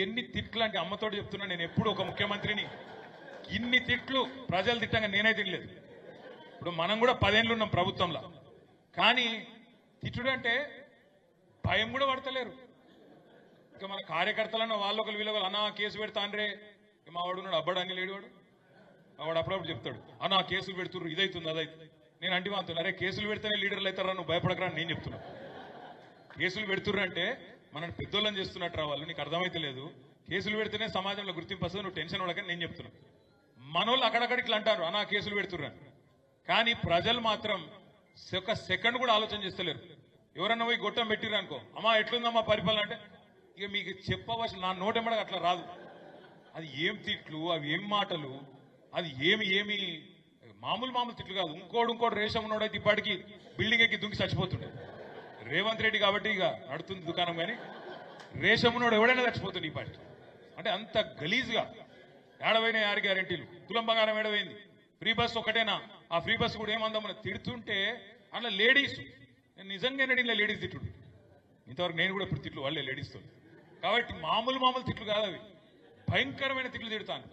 ఎన్ని తిట్లు అంటే అమ్మతోటి చెప్తున్నా, నేను ఎప్పుడు ఒక ముఖ్యమంత్రిని ఇన్ని తిట్లు ప్రజలు తిట్టంగా నేనే తినలేదు. ఇప్పుడు మనం కూడా 10 ఏళ్ళు ఉన్నాం ప్రభుత్వంలో, కానీ తిట్టుడు అంటే భయం కూడా పడతలేరు. ఇక మన కార్యకర్తలన్న వాళ్ళు ఒకరు వీళ్ళు అన్నా కేసు పెడతాన్రే, మా వాడు ఉన్నాడు అబ్బాడు అని లేడు, వాడు అప్పుడప్పుడు చెప్తాడు అన్నా కేసులు పెడుతుర్రు ఇదైతుంది అదైతుంది. నేను అంటే అంటున్నా, అరే కేసులు పెడితేనే లీడర్లు అవుతారా, నువ్వు భయపడకరా అని నేను చెప్తున్నా. కేసులు పెడుతుర్రు అంటే మనం పెద్దోళ్ళని చేస్తున్నట్టు రావాలి, నీకు అర్థమైతే లేదు. కేసులు పెడితేనే సమాజంలో గుర్తింపు వస్తుంది, నువ్వు టెన్షన్ పడకని నేను చెప్తున్నా. మనోళ్ళు అక్కడక్కడ ఇట్లా అంటారు అన్నా కేసులు పెడుతుర్రు, కానీ ప్రజలు మాత్రం ఒక సెకండ్ కూడా ఆలోచన చేస్తలేరు. ఎవరన్నా పోయి గొట్టం పెట్టిర్రు అనుకో, అమ్మా ఎట్లుందమ్మా పరిపాలన అంటే ఇక మీకు చెప్పవలసి నా నోటెమ్మడ అట్లా రాదు. అది ఏం తిట్లు, అవి ఏం మాటలు, అది ఏమి మామూలు తిట్లు కాదు. ఇంకోటి రేషం ఉన్నోడైతే ఇప్పటికీ బిల్డింగ్ ఎక్కి దుంకి చచ్చిపోతుండే. రేవంత్ రెడ్డి కాబట్టి ఇక నడుతుంది దుకాణం, కానీ రేషం ఉన్నోడు ఎవడైనా చచ్చిపోతుంది ఈ పాటికి. అంటే అంత గలీజ్గా ఏడవైన 6 గ్యారెంటీలు, తులం బంగారం ఏడవైంది, ఫ్రీ బస్ ఒకటేనా, ఆ ఫ్రీ బస్ కూడా ఏమందామని తిడుతుంటే అట్లా లేడీస్, నేను నిజంగా ఇలా లేడీస్ తిట్టుడు ఇంతవరకు నేను కూడా ఇప్పుడు తిట్లు వాళ్ళే లేడీస్తో. కాబట్టి మామూలు తిట్లు కాదు అవి, భయంకరమైన తిట్లు తిడతాను.